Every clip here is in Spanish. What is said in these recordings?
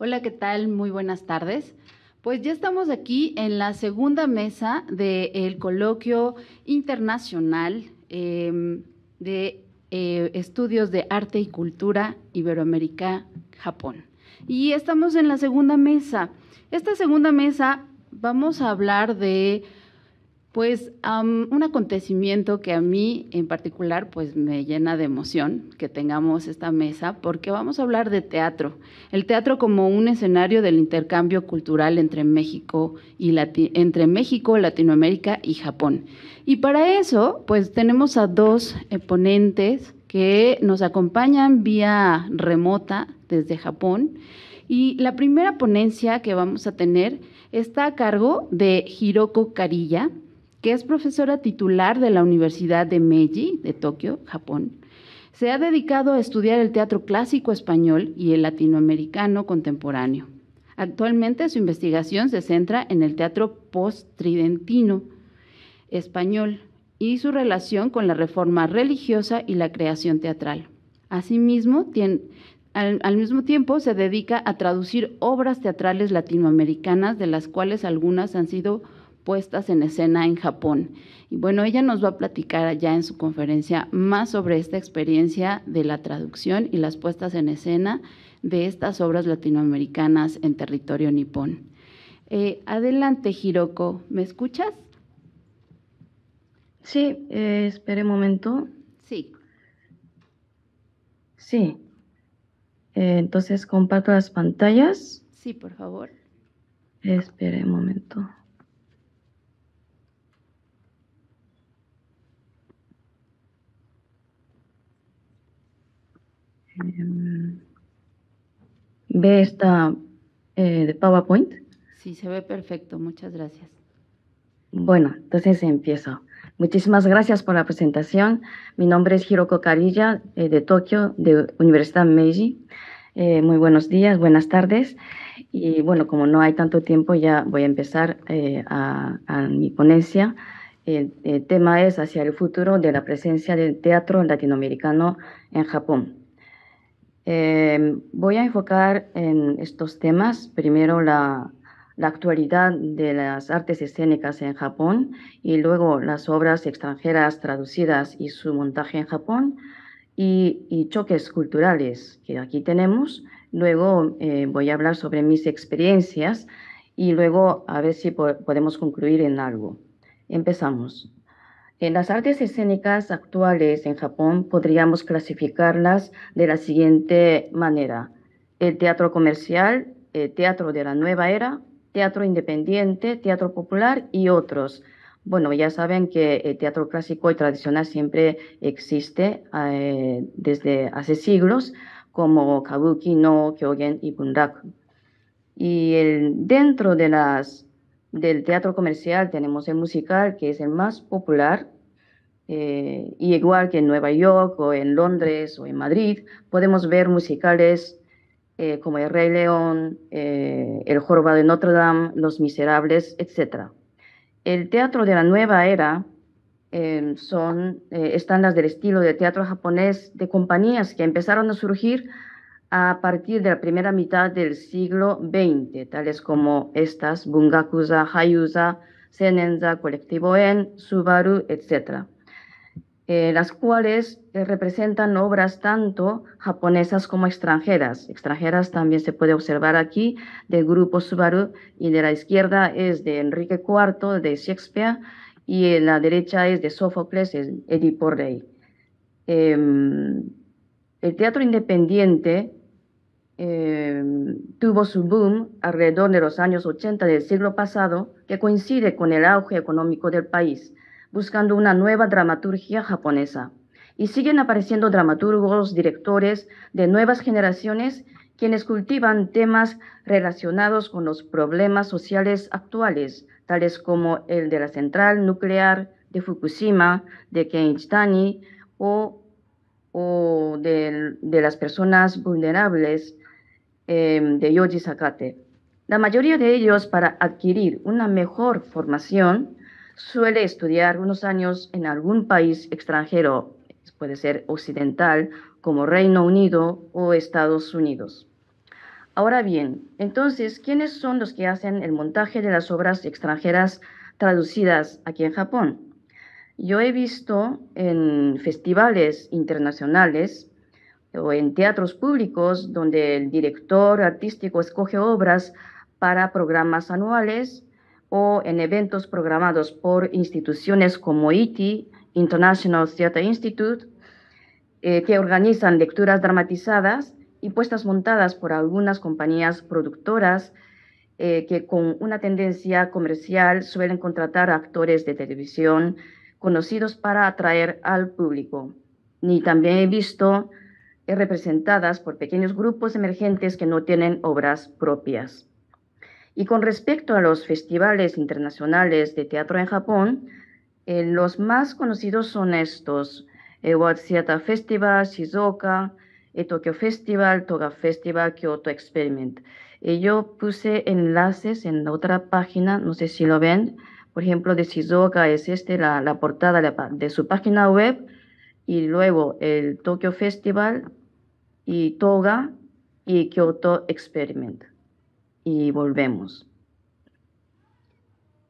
Hola, ¿qué tal? Muy buenas tardes. Pues ya estamos aquí en la segunda mesa del coloquio internacional de estudios de arte y cultura Iberoamérica-Japón. Y estamos en la segunda mesa. Esta segunda mesa vamos a hablar de un acontecimiento que a mí en particular pues me llena de emoción que tengamos esta mesa porque vamos a hablar de teatro. El teatro como un escenario del intercambio cultural entre México, Latinoamérica y Japón. Y para eso pues tenemos a dos ponentes que nos acompañan vía remota desde Japón. Y la primera ponencia que vamos a tener está a cargo de Hiroko Kariya, que es profesora titular de la Universidad de Meiji, de Tokio, Japón. Se ha dedicado a estudiar el teatro clásico español y el latinoamericano contemporáneo. Actualmente su investigación se centra en el teatro post-tridentino español y su relación con la reforma religiosa y la creación teatral. Asimismo, al mismo tiempo se dedica a traducir obras teatrales latinoamericanas, de las cuales algunas han sido puestas en escena en Japón. Y bueno, ella nos va a platicar ya en su conferencia más sobre esta experiencia de la traducción y las puestas en escena de estas obras latinoamericanas en territorio nipón. Adelante, Hiroko, ¿me escuchas? Sí, espere un momento. Sí. Sí. Entonces comparto las pantallas. Sí, por favor. Espere un momento. ¿Ve esta de PowerPoint? Sí, se ve perfecto. Muchas gracias. Bueno, entonces empiezo. Muchísimas gracias por la presentación. Mi nombre es Hiroko Kariya, de Tokio, de Universidad Meiji. Muy buenos días, buenas tardes. Y bueno, como no hay tanto tiempo, ya voy a empezar a mi ponencia. El tema es hacia el futuro de la presencia del teatro latinoamericano en Japón. Voy a enfocar en estos temas. Primero, la actualidad de las artes escénicas en Japón y luego las obras extranjeras traducidas y su montaje en Japón y choques culturales que aquí tenemos. Luego voy a hablar sobre mis experiencias y luego a ver si podemos concluir en algo. Empezamos. En las artes escénicas actuales en Japón podríamos clasificarlas de la siguiente manera: el teatro comercial, el teatro de la nueva era, teatro independiente, teatro popular y otros. Bueno, ya saben que el teatro clásico y tradicional siempre existe desde hace siglos, como Kabuki no Kyogen y Bunraku. Y dentro del teatro comercial tenemos el musical, que es el más popular, y igual que en Nueva York o en Londres o en Madrid, podemos ver musicales como El Rey León, El Jorobado de Notre Dame, Los Miserables, etc. El teatro de la nueva era son estándares del estilo de teatro japonés de compañías que empezaron a surgir a partir de la primera mitad del siglo XX, tales como estas: Bungakuza, Hayuza, Senenza, Colectivo En, Subaru, etc., las cuales representan obras tanto japonesas como extranjeras. Extranjeras también se puede observar aquí, del grupo Subaru, y de la izquierda es de Enrique IV, de Shakespeare, y en la derecha es de Sófocles, es Edipo Rey. El teatro independiente tuvo su boom alrededor de los años 80 del siglo pasado, que coincide con el auge económico del país, buscando una nueva dramaturgia japonesa. Y siguen apareciendo dramaturgos, directores de nuevas generaciones, quienes cultivan temas relacionados con los problemas sociales actuales, tales como el de la central nuclear de Fukushima, de Kenichitani, o de las personas vulnerables de Yoji Sakate. La mayoría de ellos, para adquirir una mejor formación, suele estudiar unos años en algún país extranjero, puede ser occidental, como Reino Unido o Estados Unidos. Ahora bien, entonces, ¿quiénes son los que hacen el montaje de las obras extranjeras traducidas aquí en Japón? Yo he visto en festivales internacionales o en teatros públicos donde el director artístico escoge obras para programas anuales o en eventos programados por instituciones como ITI, International Theatre Institute, que organizan lecturas dramatizadas y puestas montadas por algunas compañías productoras que con una tendencia comercial suelen contratar a actores de televisión conocidos para atraer al público. Y también he visto representadas por pequeños grupos emergentes que no tienen obras propias. Y con respecto a los festivales internacionales de teatro en Japón, los más conocidos son estos: World Theatre Festival, Shizuoka, Tokyo Festival, Toga Festival, Kyoto Experiment. Yo puse enlaces en la otra página, no sé si lo ven. Por ejemplo, de Shizuoka es la portada de su página web, y luego el Tokyo Festival y Toga y Kyoto Experiment. Y volvemos.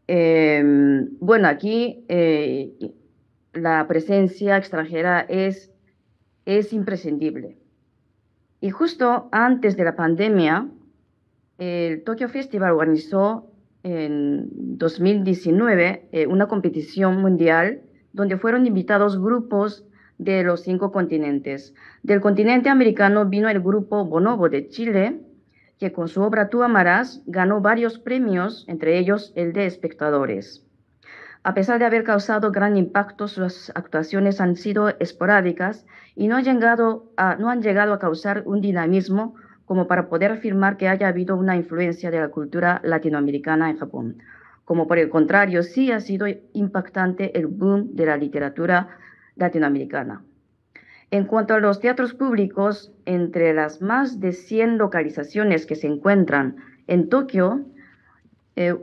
Bueno, aquí la presencia extranjera es imprescindible. Y justo antes de la pandemia, el Tokyo Festival organizó en 2019 una competición mundial donde fueron invitados grupos de los 5 continentes. Del continente americano vino el grupo Bonobo de Chile, que con su obra Tú amarás ganó varios premios, entre ellos el de espectadores. A pesar de haber causado gran impacto, sus actuaciones han sido esporádicas y no han llegado a causar un dinamismo como para poder afirmar que haya habido una influencia de la cultura latinoamericana en Japón. Como por el contrario, sí ha sido impactante el boom de la literatura latinoamericana. En cuanto a los teatros públicos, entre las más de 100 localizaciones que se encuentran en Tokio,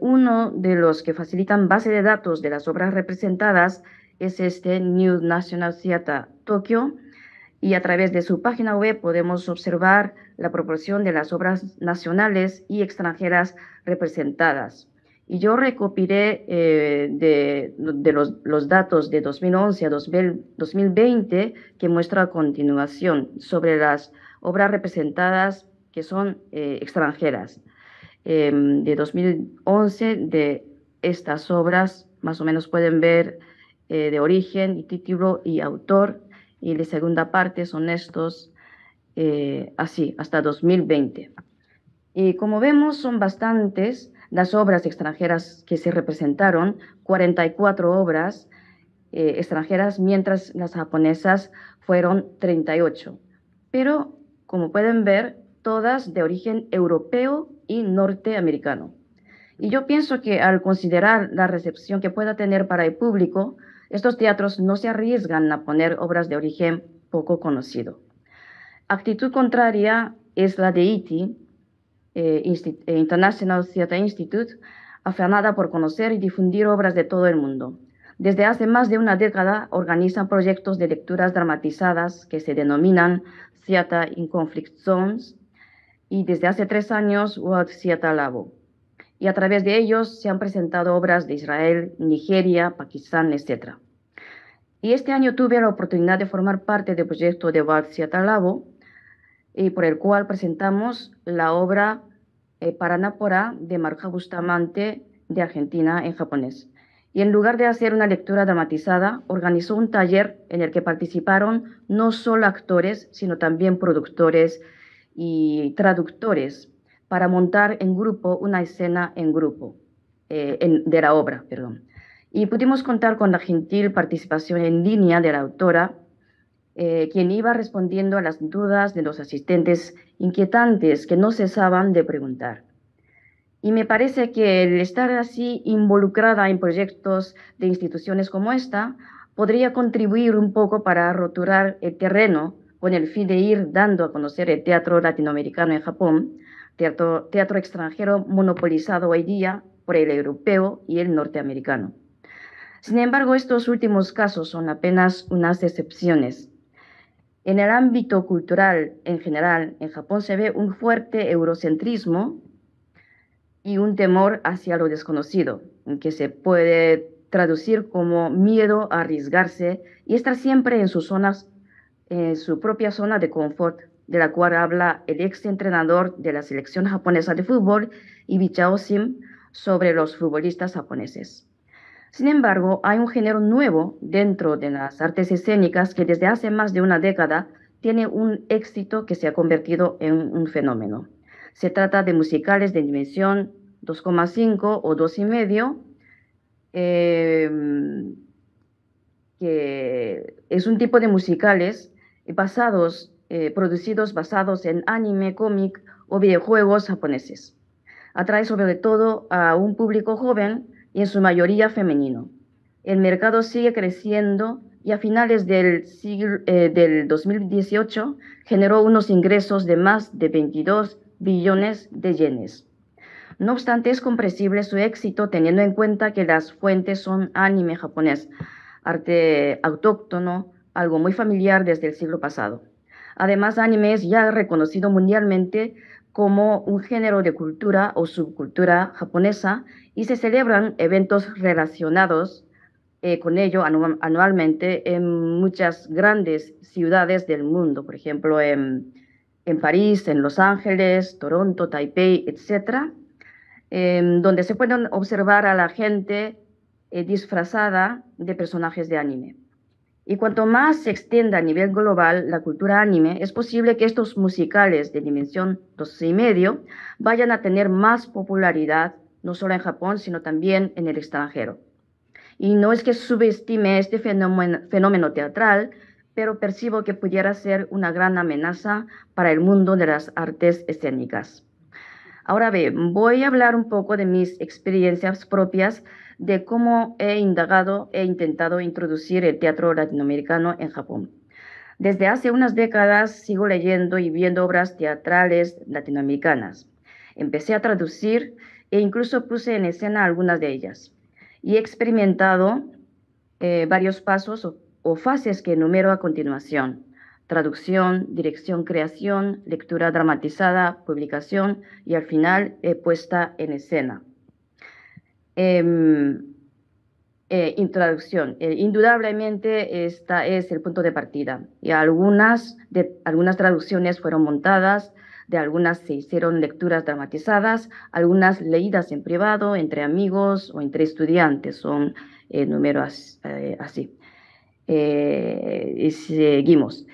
uno de los que facilitan base de datos de las obras representadas es este New National Theatre Tokyo, y a través de su página web podemos observar la proporción de las obras nacionales y extranjeras representadas. Y yo recopilé de los datos de 2011 a 2020 que muestra a continuación sobre las obras representadas que son extranjeras. De 2011, de estas obras, más o menos pueden ver de origen, y título y autor, y de segunda parte son estos, así, hasta 2020. Y como vemos, son bastantes las obras extranjeras que se representaron, 44 obras extranjeras, mientras las japonesas fueron 38. Pero, como pueden ver, todas de origen europeo y norteamericano. Y yo pienso que al considerar la recepción que pueda tener para el público, estos teatros no se arriesgan a poner obras de origen poco conocido. Actitud contraria es la de ITI, International Theatre Institute, afanada por conocer y difundir obras de todo el mundo. Desde hace más de una década organizan proyectos de lecturas dramatizadas que se denominan Theatre in Conflict Zones, y desde hace 3 años World Theatre Labo. Y a través de ellos se han presentado obras de Israel, Nigeria, Pakistán, etc. Y este año tuve la oportunidad de formar parte del proyecto de World Theatre Labo, y por el cual presentamos la obra Paranápora de Maruja Bustamante de Argentina en japonés. Y en lugar de hacer una lectura dramatizada, organizó un taller en el que participaron no solo actores, sino también productores y traductores para montar en grupo una escena en grupo de la obra, perdón. Y pudimos contar con la gentil participación en línea de la autora, quien iba respondiendo a las dudas de los asistentes inquietantes que no cesaban de preguntar. Y me parece que el estar así involucrada en proyectos de instituciones como esta podría contribuir un poco para roturar el terreno con el fin de ir dando a conocer el teatro latinoamericano en Japón, teatro extranjero monopolizado hoy día por el europeo y el norteamericano. Sin embargo, estos últimos casos son apenas unas excepciones. En el ámbito cultural en general, en Japón se ve un fuerte eurocentrismo y un temor hacia lo desconocido, que se puede traducir como miedo a arriesgarse y estar siempre en sus zonas, en su propia zona de confort, de la cual habla el ex entrenador de la selección japonesa de fútbol, Ibi Sim, sobre los futbolistas japoneses. Sin embargo, hay un género nuevo dentro de las artes escénicas que desde hace más de una década tiene un éxito que se ha convertido en un fenómeno. Se trata de musicales de dimensión 2,5 o 2,5, eh, que es un tipo de musicales producidos basados en anime, cómic o videojuegos japoneses. Atrae sobre todo a un público joven y en su mayoría femenino. El mercado sigue creciendo y a finales del 2018 generó unos ingresos de más de 22 billones de yenes. No obstante, es comprensible su éxito teniendo en cuenta que las fuentes son anime japonés, arte autóctono, algo muy familiar desde el siglo pasado. Además, anime es ya reconocido mundialmente como un género de cultura o subcultura japonesa y se celebran eventos relacionados con ello anualmente en muchas grandes ciudades del mundo, por ejemplo, en París, en Los Ángeles, Toronto, Taipei, etcétera, donde se pueden observar a la gente disfrazada de personajes de anime. Y cuanto más se extienda a nivel global la cultura anime, es posible que estos musicales de dimensión 2,5 vayan a tener más popularidad, no solo en Japón, sino también en el extranjero. Y no es que subestime este fenómeno teatral, pero percibo que pudiera ser una gran amenaza para el mundo de las artes escénicas. Ahora bien, voy a hablar un poco de mis experiencias propias de cómo he indagado e intentado introducir el teatro latinoamericano en Japón. Desde hace unas décadas sigo leyendo y viendo obras teatrales latinoamericanas. Empecé a traducir e incluso puse en escena algunas de ellas. Y he experimentado varios pasos o fases que enumero a continuación: traducción, dirección, creación, lectura dramatizada, publicación y al final puesta en escena. Introducción. Indudablemente esta es el punto de partida y algunas traducciones fueron montadas, de algunas se hicieron lecturas dramatizadas, algunas leídas en privado, entre amigos o entre estudiantes, son números así. Y seguimos.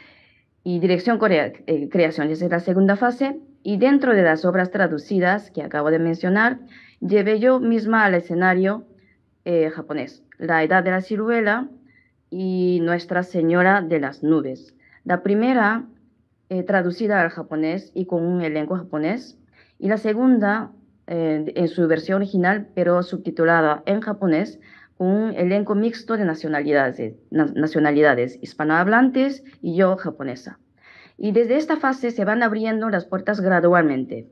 Y dirección, creación, esa es la segunda fase. Y dentro de las obras traducidas que acabo de mencionar, llevé yo misma al escenario japonés, La Edad de la Ciruela y Nuestra Señora de las Nubes. La primera traducida al japonés y con un elenco japonés, y la segunda en su versión original, pero subtitulada en japonés, con un elenco mixto de nacionalidades hispanohablantes y yo japonesa. Y desde esta fase se van abriendo las puertas gradualmente.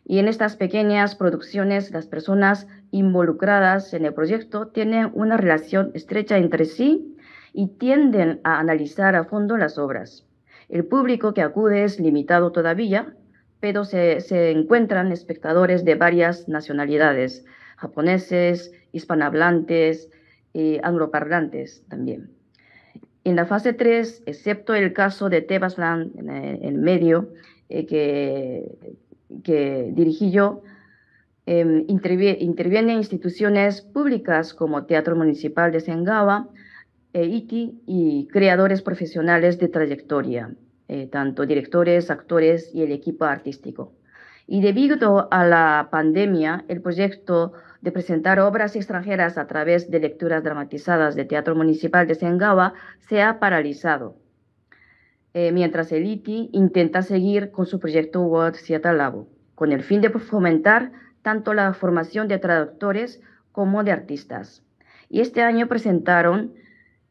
Y en estas pequeñas producciones, las personas involucradas en el proyecto tienen una relación estrecha entre sí y tienden a analizar a fondo las obras. El público que acude es limitado todavía, pero se encuentran espectadores de varias nacionalidades, japoneses, hispanohablantes y angloparlantes también. En la fase 3, excepto el caso de Tebasland en el medio, que dirigí yo, intervienen instituciones públicas como Teatro Municipal de Sengawa, ITI y creadores profesionales de trayectoria, tanto directores, actores y el equipo artístico. Y debido a la pandemia, el proyecto de presentar obras extranjeras a través de lecturas dramatizadas de Teatro Municipal de Sengawa se ha paralizado, mientras el ITI intenta seguir con su proyecto World Theatre Lab, con el fin de fomentar tanto la formación de traductores como de artistas. Y este año presentaron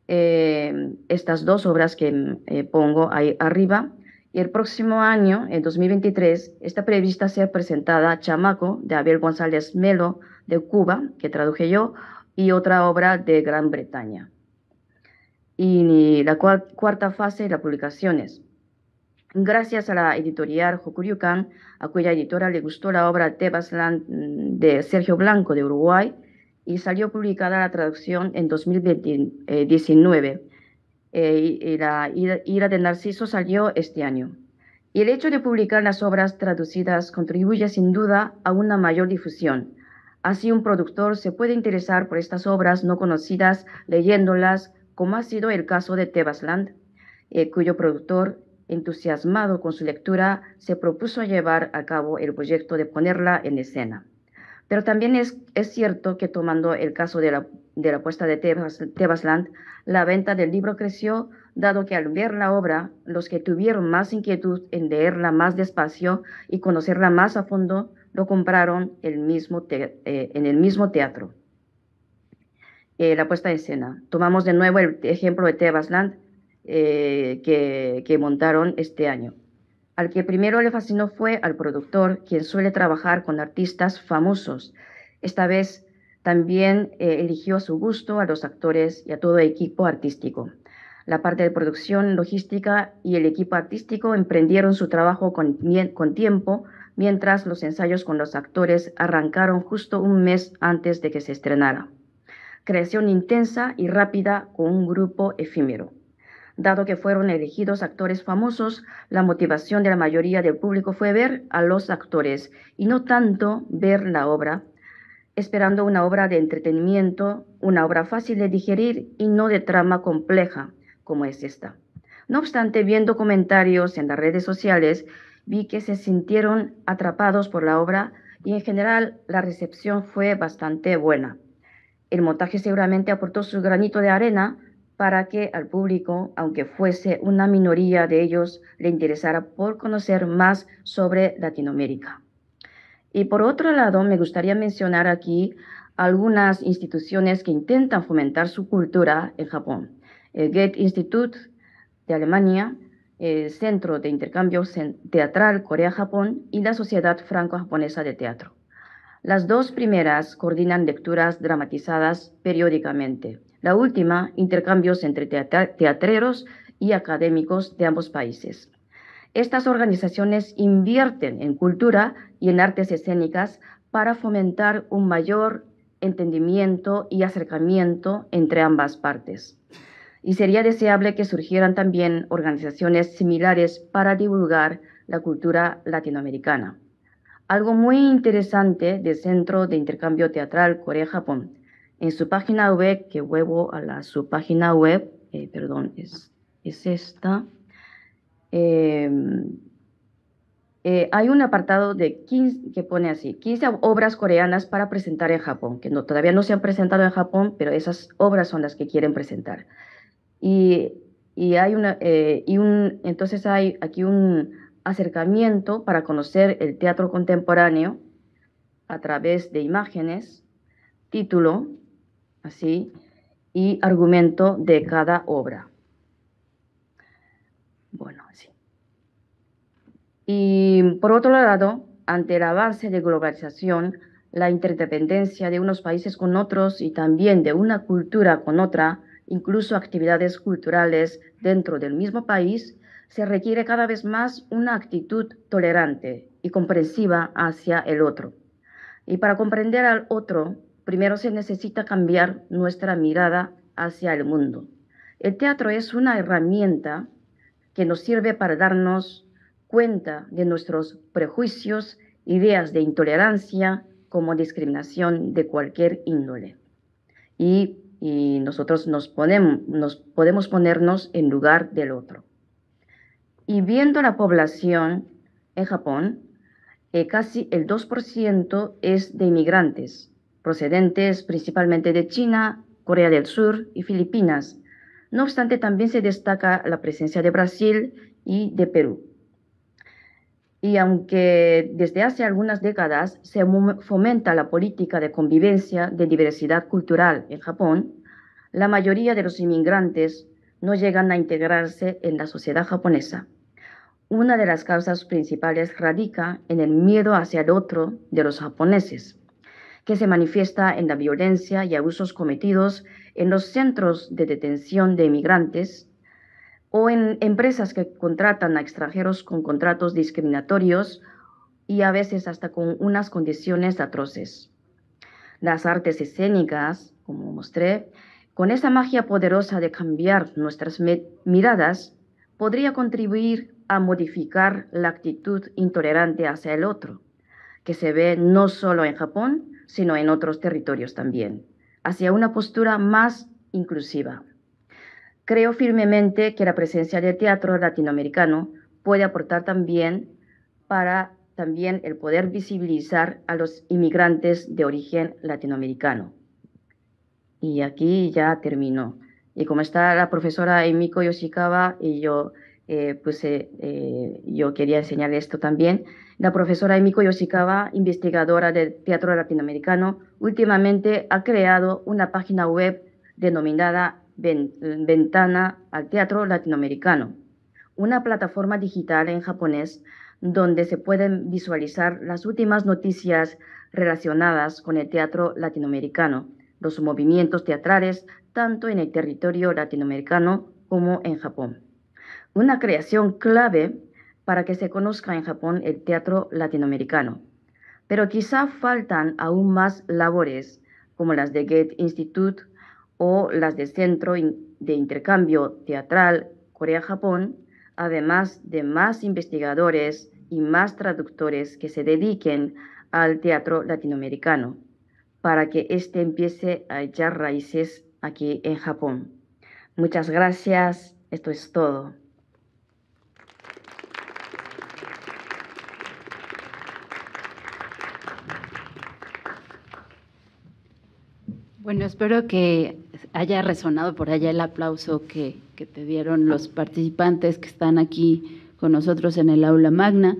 estas dos obras que pongo ahí arriba, y el próximo año, en 2023, está prevista ser presentada Chamaco, de Abel González Melo, de Cuba, que traduje yo, y otra obra de Gran Bretaña. Y la cuarta fase, las publicaciones. Gracias a la editorial Hokuryukan, a cuya editora le gustó la obra Tebasland de Sergio Blanco de Uruguay, y salió publicada la traducción en 2019. Y la Ira de Narciso salió este año. Y el hecho de publicar las obras traducidas contribuye sin duda a una mayor difusión. Así un productor se puede interesar por estas obras no conocidas leyéndolas, como ha sido el caso de Tebasland, cuyo productor, entusiasmado con su lectura, se propuso llevar a cabo el proyecto de ponerla en escena. Pero también es cierto que, tomando el caso de la puesta de Tebasland, la venta del libro creció, dado que al ver la obra, los que tuvieron más inquietud en leerla más despacio y conocerla más a fondo, lo compraron en el mismo teatro. La puesta en escena. Tomamos de nuevo el ejemplo de Tebasland que montaron este año. Al que primero le fascinó fue al productor, quien suele trabajar con artistas famosos. Esta vez también eligió a su gusto a los actores y a todo el equipo artístico. La parte de producción, logística y el equipo artístico emprendieron su trabajo con tiempo, mientras los ensayos con los actores arrancaron justo un mes antes de que se estrenara. Creación intensa y rápida con un grupo efímero. Dado que fueron elegidos actores famosos, la motivación de la mayoría del público fue ver a los actores y no tanto ver la obra, esperando una obra de entretenimiento, una obra fácil de digerir y no de trama compleja, como es esta. No obstante, viendo comentarios en las redes sociales, vi que se sintieron atrapados por la obra y en general la recepción fue bastante buena. El montaje seguramente aportó su granito de arena para que al público, aunque fuese una minoría de ellos, le interesara por conocer más sobre Latinoamérica. Y por otro lado, me gustaría mencionar aquí algunas instituciones que intentan fomentar su cultura en Japón. El Goethe Institut de Alemania, el Centro de Intercambio Teatral Corea-Japón y la Sociedad Franco-Japonesa de Teatro. Las dos primeras coordinan lecturas dramatizadas periódicamente. La última, intercambios entre teatreros y académicos de ambos países. Estas organizaciones invierten en cultura y en artes escénicas para fomentar un mayor entendimiento y acercamiento entre ambas partes. Y sería deseable que surgieran también organizaciones similares para divulgar la cultura latinoamericana. Algo muy interesante del Centro de Intercambio Teatral Corea-Japón. En su página web, que vuelvo a su página web, es esta. Hay un apartado de 15, que pone así, 15 obras coreanas para presentar en Japón, que todavía no se han presentado en Japón, pero esas obras son las que quieren presentar. Entonces hay aquí un acercamiento para conocer el teatro contemporáneo a través de imágenes, título, así, y argumento de cada obra. Bueno, así. Y por otro lado, ante el avance de globalización, la interdependencia de unos países con otros y también de una cultura con otra, incluso actividades culturales dentro del mismo país, se requiere cada vez más una actitud tolerante y comprensiva hacia el otro. Y para comprender al otro, primero se necesita cambiar nuestra mirada hacia el mundo. El teatro es una herramienta que nos sirve para darnos cuenta de nuestros prejuicios, ideas de intolerancia como discriminación de cualquier índole. Y nosotros nos podemos ponernos en lugar del otro. Y viendo la población en Japón, casi el 2% es de inmigrantes, procedentes principalmente de China, Corea del Sur y Filipinas. No obstante, también se destaca la presencia de Brasil y de Perú. Y aunque desde hace algunas décadas se fomenta la política de convivencia de diversidad cultural en Japón, la mayoría de los inmigrantes no llegan a integrarse en la sociedad japonesa. Una de las causas principales radica en el miedo hacia el otro de los japoneses, que se manifiesta en la violencia y abusos cometidos en los centros de detención de inmigrantes, o en empresas que contratan a extranjeros con contratos discriminatorios y a veces hasta con unas condiciones atroces. Las artes escénicas, como mostré, con esa magia poderosa de cambiar nuestras miradas, podría contribuir a modificar la actitud intolerante hacia el otro, que se ve no solo en Japón, sino en otros territorios también, hacia una postura más inclusiva. Creo firmemente que la presencia del teatro latinoamericano puede aportar también para también el poder visibilizar a los inmigrantes de origen latinoamericano. Y aquí ya termino. Y como está la profesora Emiko Yoshikawa y yo, yo quería enseñar esto también. La profesora Emiko Yoshikawa, investigadora del teatro latinoamericano, últimamente ha creado una página web denominada Ventana al Teatro Latinoamericano, una plataforma digital en japonés donde se pueden visualizar las últimas noticias relacionadas con el teatro latinoamericano, los movimientos teatrales tanto en el territorio latinoamericano como en Japón. Una creación clave para que se conozca en Japón el teatro latinoamericano. Pero quizá faltan aún más labores como las de Goethe Institute o las del Centro de Intercambio Teatral Corea-Japón, además de más investigadores y más traductores que se dediquen al teatro latinoamericano, para que éste empiece a echar raíces aquí en Japón. Muchas gracias, esto es todo. Bueno, espero que haya resonado por allá el aplauso que te dieron los participantes que están aquí con nosotros en el aula magna.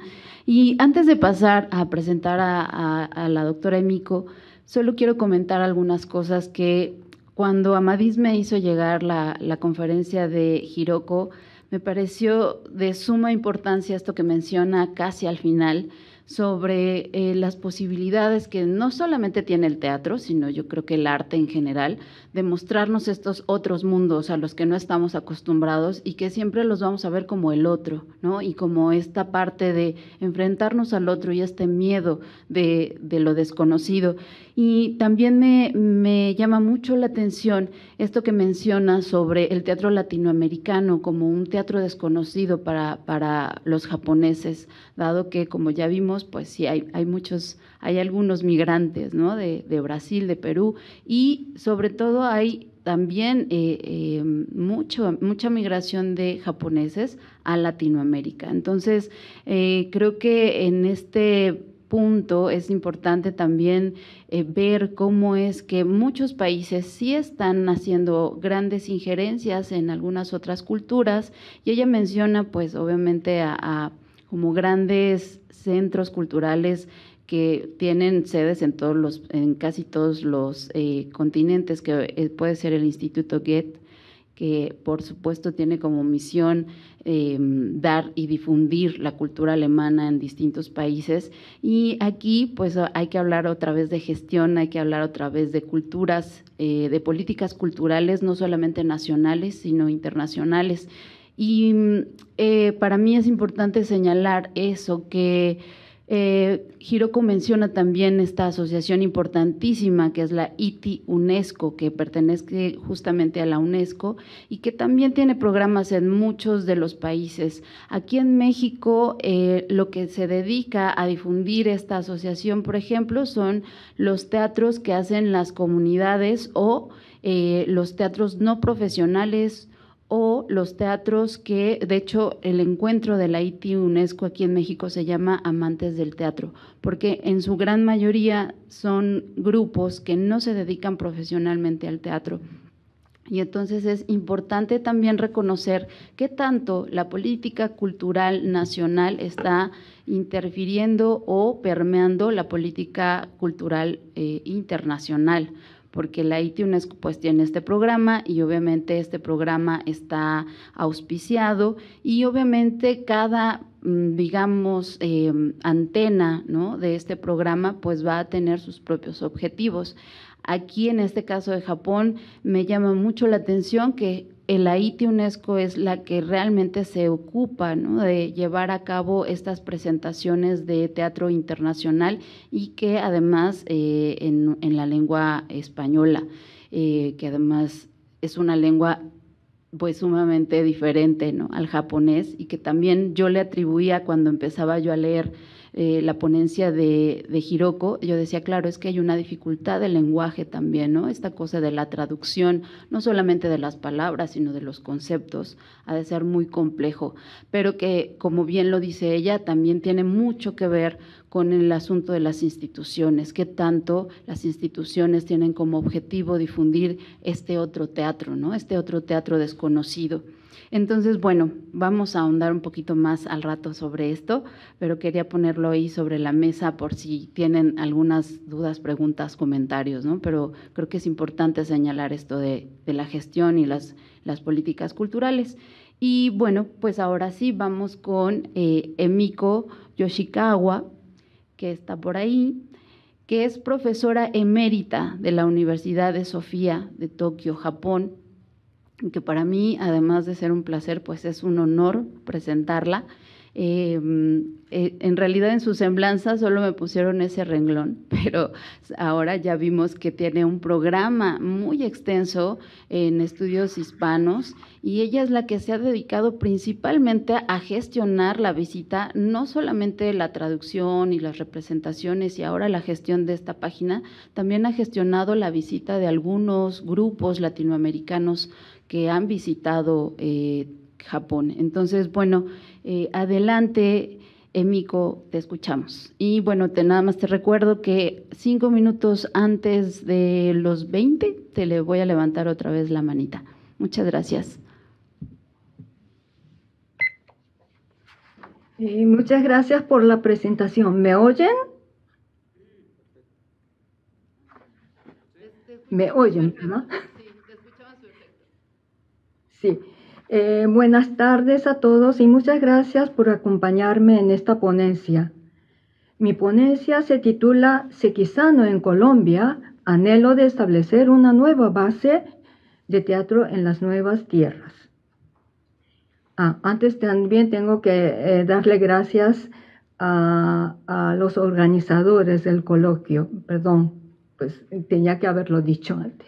Y antes de pasar a presentar a la doctora Emiko, solo quiero comentar algunas cosas que cuando Amadís me hizo llegar la conferencia de Hiroko, me pareció de suma importancia esto que menciona casi al final, sobre las posibilidades que no solamente tiene el teatro, sino yo creo que el arte en general, de mostrarnos estos otros mundos a los que no estamos acostumbrados y que siempre los vamos a ver como el otro, ¿no? Y como esta parte de enfrentarnos al otro y este miedo de lo desconocido. Y también me llama mucho la atención esto que menciona sobre el teatro latinoamericano como un teatro desconocido para los japoneses, dado que, como ya vimos, pues sí, hay algunos migrantes, ¿no? De Brasil, de Perú, y sobre todo hay también mucha migración de japoneses a Latinoamérica. Entonces, creo que en este punto es importante también ver cómo es que muchos países sí están haciendo grandes injerencias en algunas otras culturas, y ella menciona pues obviamente a como grandes centros culturales que tienen sedes en casi todos los continentes, que puede ser el Instituto Goethe, que por supuesto tiene como misión dar y difundir la cultura alemana en distintos países. Y aquí pues hay que hablar otra vez de gestión, hay que hablar otra vez de culturas, de políticas culturales, no solamente nacionales, sino internacionales. Y para mí es importante señalar eso, que Hiroko menciona también esta asociación importantísima que es la ITI UNESCO, que pertenece justamente a la UNESCO y que también tiene programas en muchos de los países. Aquí en México lo que se dedica a difundir esta asociación, por ejemplo, son los teatros que hacen las comunidades o los teatros no profesionales, o los teatros que, de hecho, el encuentro de la ITI UNESCO aquí en México se llama Amantes del Teatro, porque en su gran mayoría son grupos que no se dedican profesionalmente al teatro. Y entonces es importante también reconocer qué tanto la política cultural nacional está interfiriendo o permeando la política cultural internacional, porque la ITI UNESCO pues tiene este programa y obviamente este programa está auspiciado y obviamente cada digamos antena, ¿no?, de este programa pues va a tener sus propios objetivos. Aquí, en este caso de Japón, me llama mucho la atención que el AITI UNESCO es la que realmente se ocupa, ¿no?, de llevar a cabo estas presentaciones de teatro internacional y que además en la lengua española, que además es una lengua pues sumamente diferente, ¿no?, al japonés, y que también yo le atribuía cuando empezaba yo a leer la ponencia de Hiroko. Yo decía, claro, es que hay una dificultad del lenguaje también, ¿no? Esta cosa de la traducción, no solamente de las palabras, sino de los conceptos, ha de ser muy complejo, pero que, como bien lo dice ella, también tiene mucho que ver con el asunto de las instituciones, qué tanto las instituciones tienen como objetivo difundir este otro teatro, ¿no?, este otro teatro desconocido. Entonces, bueno, vamos a ahondar un poquito más al rato sobre esto, pero quería ponerlo ahí sobre la mesa por si tienen algunas dudas, preguntas, comentarios, ¿no? Pero creo que es importante señalar esto de la gestión y las políticas culturales. Y bueno, pues ahora sí vamos con Emiko Yoshikawa, que está por ahí, que es profesora emérita de la Universidad de Sofía de Tokio, Japón, que para mí, además de ser un placer, pues es un honor presentarla. En realidad en su semblanza solo me pusieron ese renglón, pero ahora ya vimos que tiene un programa muy extenso en estudios hispanos, y ella es la que se ha dedicado principalmente a gestionar la visita, no solamente la traducción y las representaciones y ahora la gestión de esta página, también ha gestionado la visita de algunos grupos latinoamericanos que han visitado Japón. Entonces, bueno, adelante, Emiko, te escuchamos. Y bueno, nada más te recuerdo que 5 minutos antes de los 20 te le voy a levantar otra vez la manita. Muchas gracias. Muchas gracias por la presentación. ¿Me oyen? ¿Me oyen, verdad? Sí, te escuchamos perfecto. Sí. Buenas tardes a todos y muchas gracias por acompañarme en esta ponencia. Mi ponencia se titula Sekisano en Colombia, anhelo de establecer una nueva base de teatro en las nuevas tierras. Antes también tengo que darle gracias a los organizadores del coloquio. Perdón, pues tenía que haberlo dicho antes.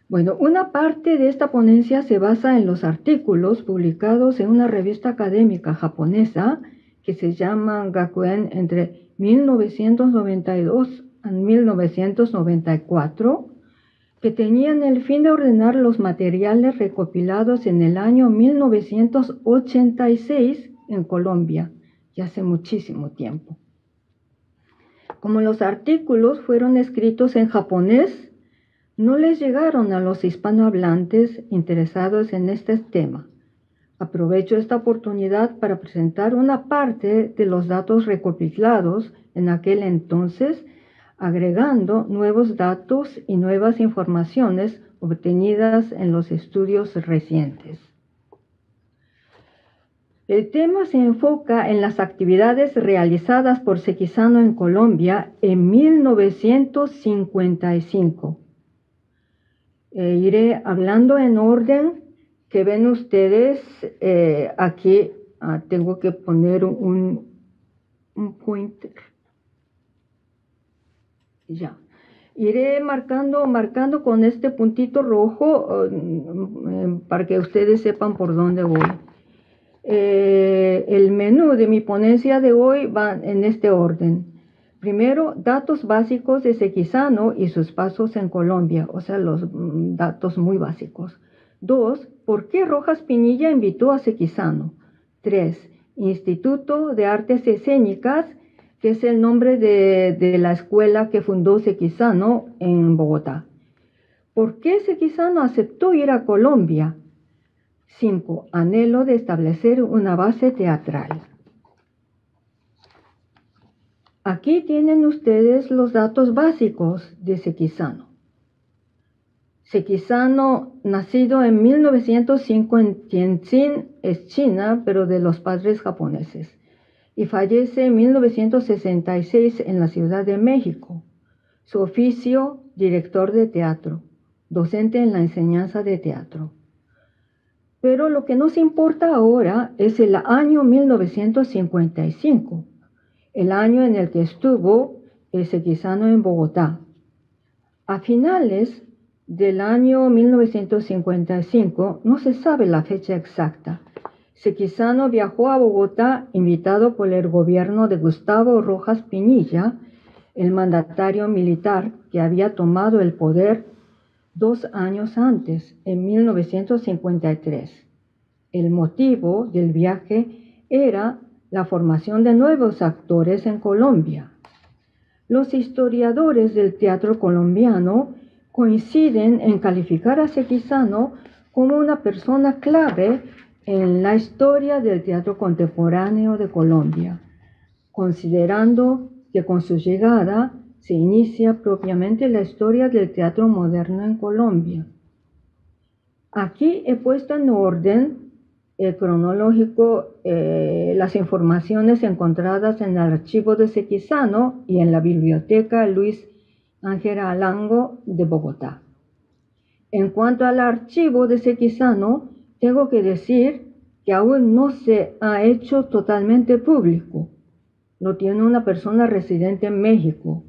Bueno, una parte de esta ponencia se basa en los artículos publicados en una revista académica japonesa que se llama Gakuen entre 1992 y 1994, que tenían el fin de ordenar los materiales recopilados en el año 1986 en Colombia, ya hace muchísimo tiempo. Como los artículos fueron escritos en japonés, no les llegaron a los hispanohablantes interesados en este tema. Aprovecho esta oportunidad para presentar una parte de los datos recopilados en aquel entonces, agregando nuevos datos y nuevas informaciones obtenidas en los estudios recientes. El tema se enfoca en las actividades realizadas por Sekisano en Colombia en 1955. Iré hablando en orden que ven ustedes. Aquí tengo que poner un pointer. Ya. Iré marcando con este puntito rojo para que ustedes sepan por dónde voy. El menú de mi ponencia de hoy va en este orden. Primero, datos básicos de Sekisano y sus pasos en Colombia, o sea, los datos muy básicos. 2, ¿por qué Rojas Pinilla invitó a Sekisano? 3, Instituto de Artes Escénicas, que es el nombre de la escuela que fundó Sekisano en Bogotá. ¿Por qué Sekisano aceptó ir a Colombia? 5, anhelo de establecer una base teatral. Aquí tienen ustedes los datos básicos de Sekisano. Sekisano, nacido en 1905 en Tianjin, es China, pero de los padres japoneses, y fallece en 1966 en la Ciudad de México. Su oficio, director de teatro, docente en la enseñanza de teatro. Pero lo que nos importa ahora es el año 1955, el año en el que estuvo el Sequizano en Bogotá. A finales del año 1955, no se sabe la fecha exacta, Sequizano viajó a Bogotá invitado por el gobierno de Gustavo Rojas Pinilla, el mandatario militar que había tomado el poder 2 años antes, en 1953. El motivo del viaje era la formación de nuevos actores en Colombia. Los historiadores del teatro colombiano coinciden en calificar a Sequizano como una persona clave en la historia del teatro contemporáneo de Colombia, considerando que con su llegada se inicia propiamente la historia del teatro moderno en Colombia. Aquí he puesto en orden cronológico las informaciones encontradas en el archivo de Sequizano y en la biblioteca Luis Ángel Alango de Bogotá. En cuanto al archivo de Sequizano, tengo que decir que aún no se ha hecho totalmente público. Lo tiene una persona residente en México.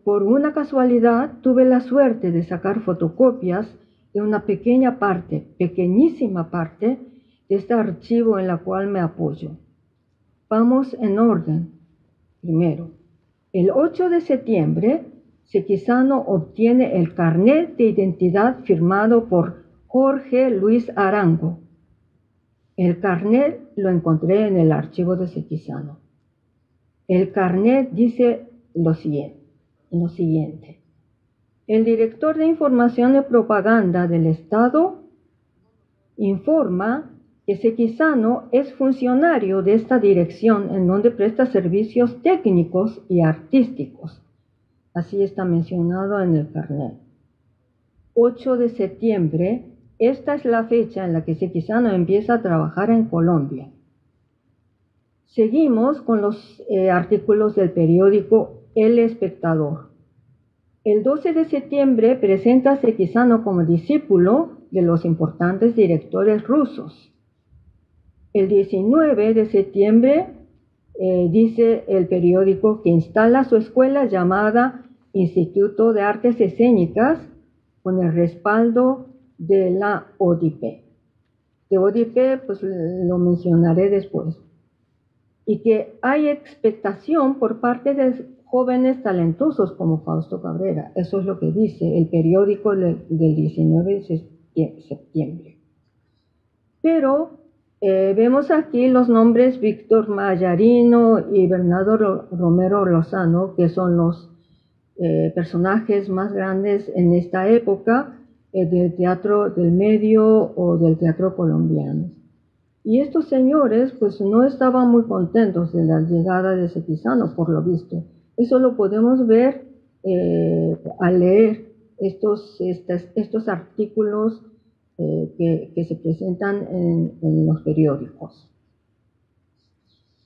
Por una casualidad tuve la suerte de sacar fotocopias de una pequeña parte, pequeñísima parte, de este archivo en la cual me apoyo. Vamos en orden. Primero, el 8 de septiembre, Sequizano obtiene el carnet de identidad firmado por Jorge Luis Arango. El carnet lo encontré en el archivo de Sequizano. El carnet dice lo siguiente. El director de Información y Propaganda del Estado informa que Sequizano es funcionario de esta dirección en donde presta servicios técnicos y artísticos. Así está mencionado en el carnet. 8 de septiembre, esta es la fecha en la que Sequizano empieza a trabajar en Colombia. Seguimos con los artículos del periódico El Espectador. El 12 de septiembre presenta a Sequizano como discípulo de los importantes directores rusos. El 19 de septiembre dice el periódico que instala su escuela llamada Instituto de Artes Escénicas con el respaldo de la ODIP. De ODIP pues lo mencionaré después. Y que hay expectación por parte de jóvenes talentosos como Fausto Cabrera. Eso es lo que dice el periódico del 19 de septiembre. Pero vemos aquí los nombres Víctor Mayarino y Bernardo Romero Lozano, que son los personajes más grandes en esta época del teatro del medio o del teatro colombiano. Y estos señores pues no estaban muy contentos de la llegada de Sequizano, por lo visto. Eso lo podemos ver al leer estos artículos que se presentan en los periódicos.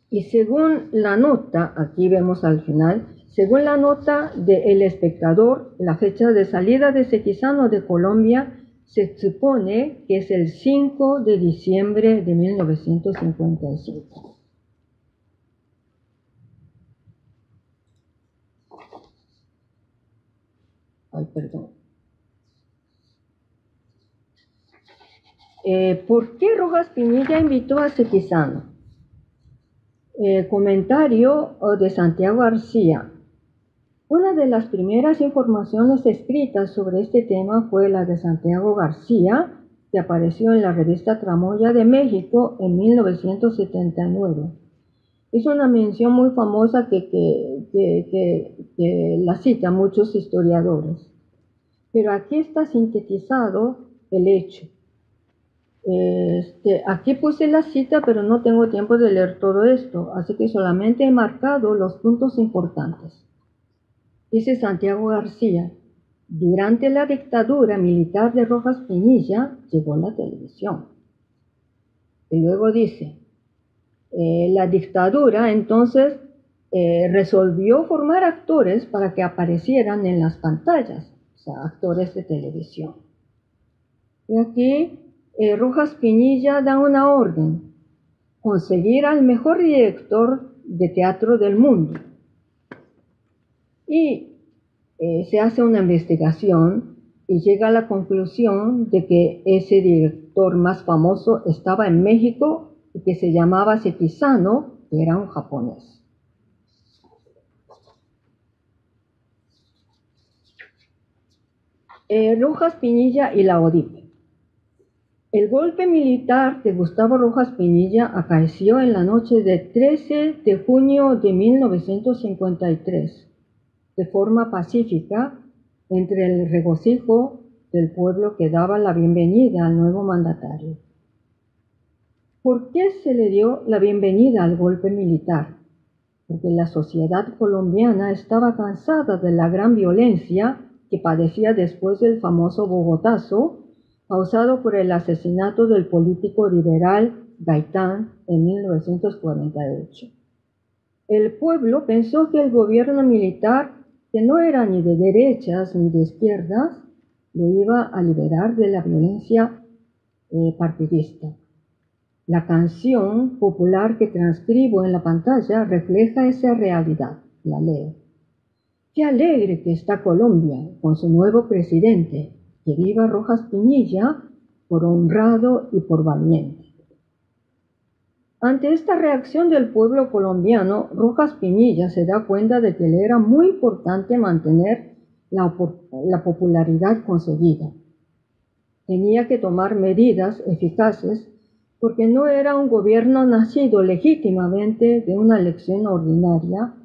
Y según la nota, aquí vemos al final, según la nota de El Espectador, la fecha de salida de Sequizano de Colombia se supone que es el 5 de diciembre de 1955. Ay, perdón. ¿Por qué Rojas Pinilla invitó a Sequizano? Comentario de Santiago García. Una de las primeras informaciones escritas sobre este tema fue la de Santiago García, que apareció en la revista Tramoya de México en 1979. Es una mención muy famosa que la citan muchos historiadores. Pero aquí está sintetizado el hecho. Aquí puse la cita, pero no tengo tiempo de leer todo esto, así que solamente he marcado los puntos importantes. Dice Santiago García, durante la dictadura militar de Rojas Pinilla llegó la televisión. Y luego dice, la dictadura entonces resolvió formar actores para que aparecieran en las pantallas, o sea, actores de televisión. Y aquí Rojas Pinilla da una orden: conseguir al mejor director de teatro del mundo. Y se hace una investigación y llega a la conclusión de que ese director más famoso estaba en México y que se llamaba Sekizano, que era un japonés. Rojas Pinilla y la ODIP. El golpe militar de Gustavo Rojas Pinilla acaeció en la noche del 13 de junio de 1953, de forma pacífica, entre el regocijo del pueblo que daba la bienvenida al nuevo mandatario. ¿Por qué se le dio la bienvenida al golpe militar? Porque la sociedad colombiana estaba cansada de la gran violencia que padecía después del famoso Bogotazo, causado por el asesinato del político liberal Gaitán en 1948. El pueblo pensó que el gobierno militar, que no era ni de derechas ni de izquierdas, lo iba a liberar de la violencia partidista. La canción popular que transcribo en la pantalla refleja esa realidad. La leo. Qué alegre que está Colombia con su nuevo presidente. Que viva Rojas Pinilla, por honrado y por valiente. Ante esta reacción del pueblo colombiano, Rojas Pinilla se da cuenta de que le era muy importante mantener la popularidad conseguida. Tenía que tomar medidas eficaces porque no era un gobierno nacido legítimamente de una elección ordinaria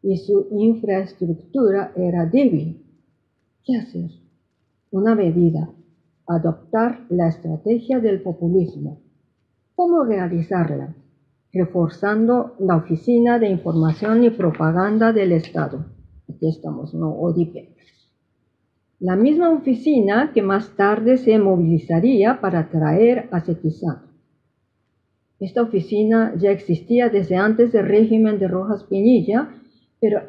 y su infraestructura era débil. ¿Qué hacer? Una medida: adoptar la estrategia del populismo. ¿Cómo realizarla? Reforzando la Oficina de Información y Propaganda del Estado. Aquí estamos, ¿no? ODIP. La misma oficina que más tarde se movilizaría para traer a Sekizano. Esta oficina ya existía desde antes del régimen de Rojas Pinilla, pero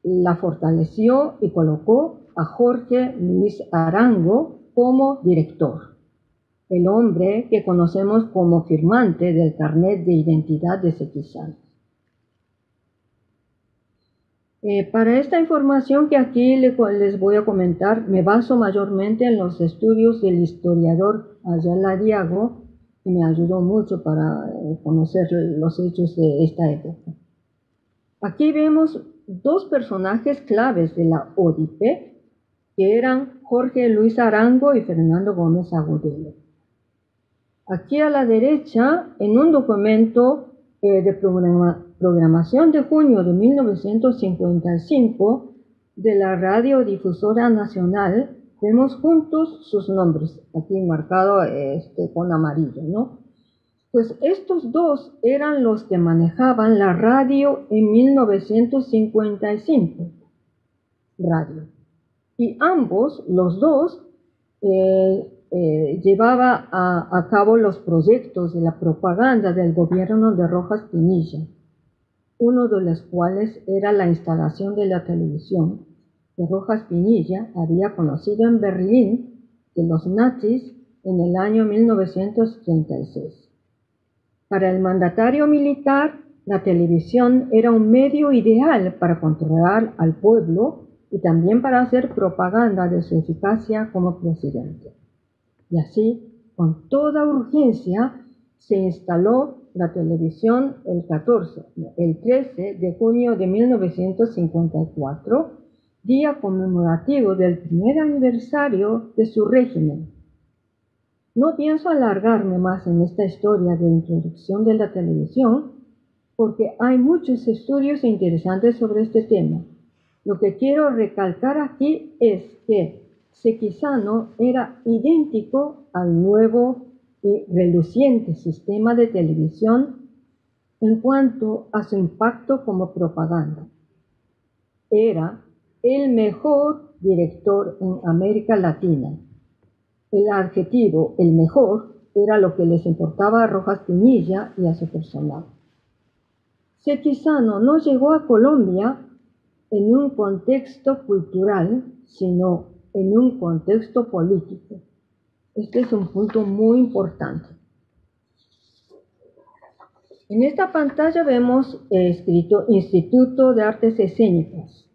la fortaleció y colocó a Jorge Luis Arango como director, el hombre que conocemos como firmante del carnet de identidad de Sekizano. Para esta información que aquí les voy a comentar, me baso mayormente en los estudios del historiador Ayala Diago, que me ayudó mucho para conocer los hechos de esta época. Aquí vemos dos personajes claves de la ODIP, que eran Jorge Luis Arango y Fernando Gómez Agudelo. Aquí a la derecha, en un documento de programación de junio de 1955 de la Radiodifusora Nacional, vemos juntos sus nombres, aquí marcado con amarillo, ¿no? Pues estos dos eran los que manejaban la radio en 1955. Radio. Y ambos, los dos, llevaba a cabo los proyectos de la propaganda del gobierno de Rojas Pinilla, uno de los cuales era la instalación de la televisión que Rojas Pinilla había conocido en Berlín de los nazis en el año 1936. Para el mandatario militar, la televisión era un medio ideal para controlar al pueblo y también para hacer propaganda de su eficacia como presidente. Y así, con toda urgencia, se instaló la televisión el 13 de junio de 1954, día conmemorativo del primer aniversario de su régimen. No pienso alargarme más en esta historia de introducción de la televisión, porque hay muchos estudios interesantes sobre este tema. Lo que quiero recalcar aquí es que Sekizano era idéntico al nuevo y reluciente sistema de televisión en cuanto a su impacto como propaganda. Era el mejor director en América Latina. El adjetivo "el mejor" era lo que les importaba a Rojas Pinilla y a su personal. Sekizano no llegó a Colombia en un contexto cultural, sino en un contexto político. Este es un punto muy importante. En esta pantalla vemos escrito Instituto de Artes Escénicas.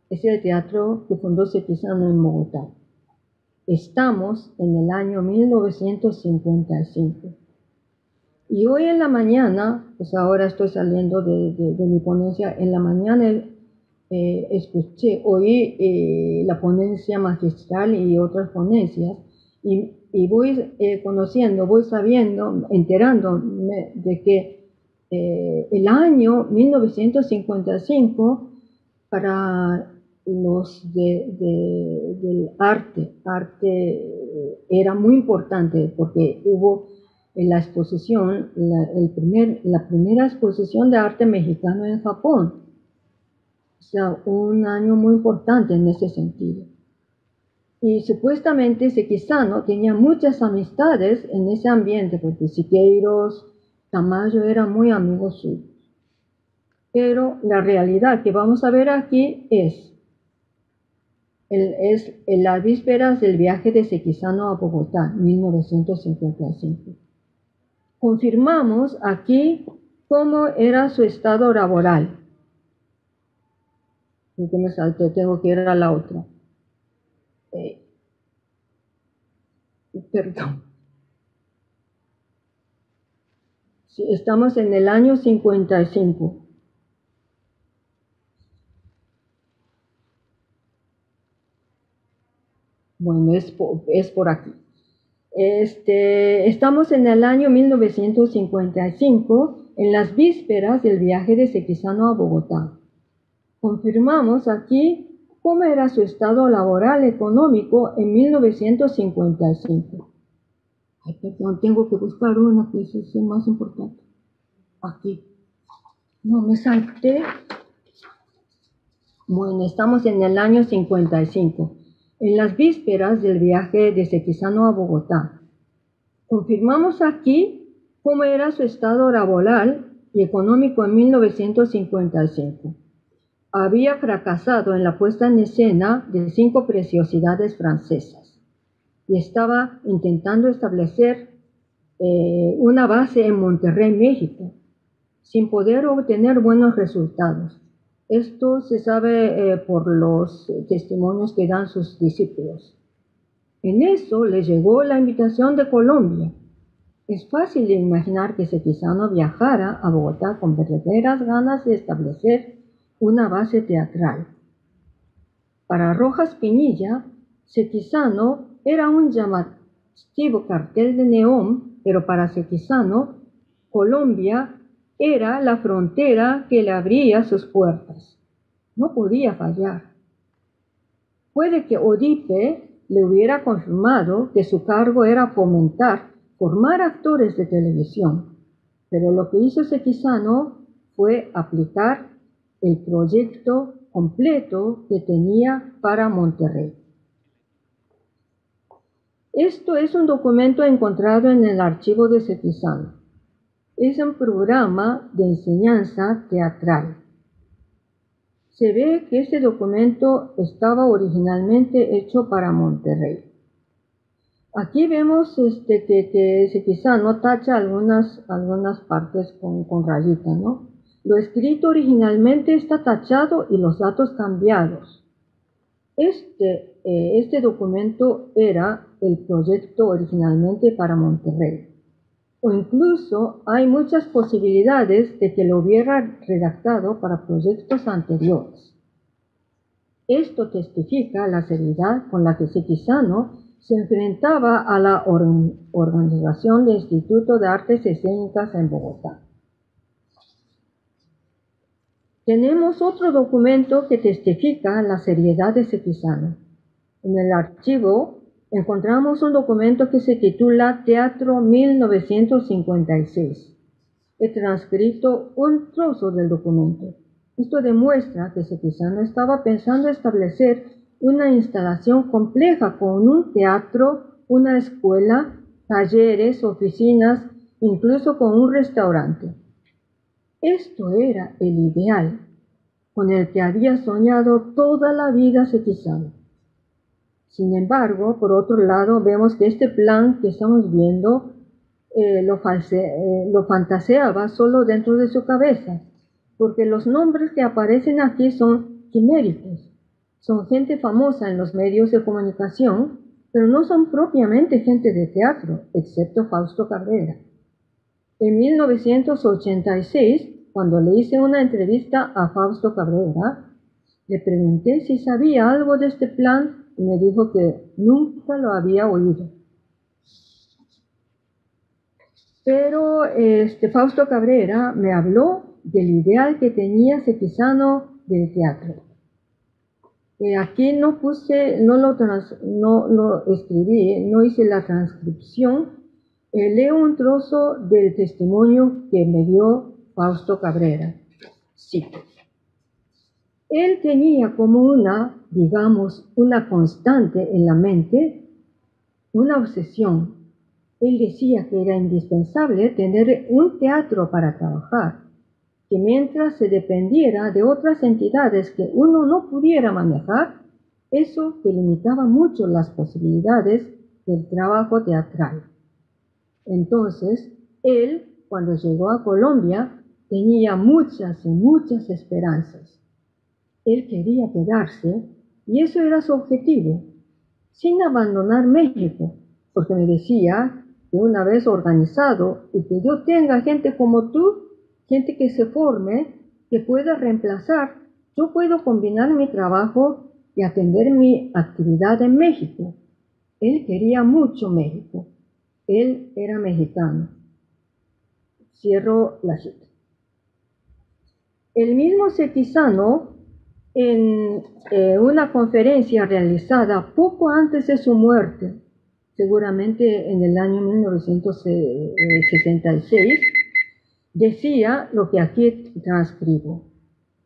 Es el teatro que fundó Sekizano en Bogotá. Estamos en el año 1955. Y hoy en la mañana, pues ahora estoy saliendo de mi ponencia, en la mañana oí la ponencia magistral y otras ponencias, y voy conociendo, voy sabiendo, enterándome de que el año 1955 para los del arte era muy importante porque hubo en la exposición, la primera exposición de arte mexicano en Japón. O sea, un año muy importante en ese sentido. Y supuestamente Sekizano tenía muchas amistades en ese ambiente, porque Siqueiros, Tamayo era muy amigo suyo. Pero la realidad que vamos a ver aquí es en las vísperas del viaje de Sekizano a Bogotá, 1955. Confirmamos aquí cómo era su estado laboral. Que me salté, tengo que ir a la otra. Perdón. Sí, estamos en el año 55. Bueno, es por aquí. Estamos en el año 1955, en las vísperas del viaje de Sekizano a Bogotá. Confirmamos aquí cómo era su estado laboral económico en 1955. Ay, perdón, tengo que buscar una que es más importante. Aquí. No, me salté. Bueno, estamos en el año 55, en las vísperas del viaje de Sekizano a Bogotá. Confirmamos aquí cómo era su estado laboral y económico en 1955. Había fracasado en la puesta en escena de 5 preciosidades francesas y estaba intentando establecer una base en Monterrey, México, sin poder obtener buenos resultados. Esto se sabe por los testimonios que dan sus discípulos. En eso le llegó la invitación de Colombia. Es fácil de imaginar que Sekizano viajara a Bogotá con verdaderas ganas de establecer una base teatral. Para Rojas Pinilla, Sekizano era un llamativo cartel de neón, pero para Sekizano, Colombia era la frontera que le abría sus puertas. No podía fallar. Puede que Odipe le hubiera confirmado que su cargo era formar actores de televisión, pero lo que hizo Sekizano fue aplicar el proyecto completo que tenía para Monterrey. Esto es un documento encontrado en el archivo de Sekizano. Es un programa de enseñanza teatral. Se ve que este documento estaba originalmente hecho para Monterrey. Aquí vemos que Sekizano tacha algunas partes con rayita, ¿no? Lo escrito originalmente está tachado y los datos cambiados. Este documento era el proyecto originalmente para Monterrey. O incluso hay muchas posibilidades de que lo hubiera redactado para proyectos anteriores. Esto testifica la seriedad con la que Sekizano se enfrentaba a la organización del Instituto de Artes Escénicas en Bogotá. Tenemos otro documento que testifica la seriedad de Sekizano. En el archivo encontramos un documento que se titula Teatro 1956. He transcrito un trozo del documento. Esto demuestra que Sekizano estaba pensando establecer una instalación compleja con un teatro, una escuela, talleres, oficinas, incluso con un restaurante. Esto era el ideal con el que había soñado toda la vida Sekizano. Sin embargo, por otro lado, vemos que este plan que estamos viendo lo fantaseaba solo dentro de su cabeza, porque los nombres que aparecen aquí son genéricos. Son gente famosa en los medios de comunicación, pero no son propiamente gente de teatro, excepto Fausto Cabrera. En 1986, cuando le hice una entrevista a Fausto Cabrera, le pregunté si sabía algo de este plan y me dijo que nunca lo había oído. Pero Fausto Cabrera me habló del ideal que tenía Sekizano del teatro. Aquí no lo escribí, no hice la transcripción. Leo un trozo del testimonio que me dio Fausto Cabrera. Cito. Él tenía como una constante en la mente, una obsesión. Él decía que era indispensable tener un teatro para trabajar, que mientras se dependiera de otras entidades que uno no pudiera manejar, eso que limitaba mucho las posibilidades del trabajo teatral. Entonces, él, cuando llegó a Colombia, tenía muchas y muchas esperanzas. Él quería quedarse, y eso era su objetivo, sin abandonar México, porque me decía que una vez organizado y que yo tenga gente como tú, gente que se forme, que pueda reemplazar, yo puedo combinar mi trabajo y atender mi actividad en México. Él quería mucho México. Él era mexicano. Cierro la cita. El mismo Sekizano, en una conferencia realizada poco antes de su muerte, seguramente en el año 1966, decía lo que aquí transcribo.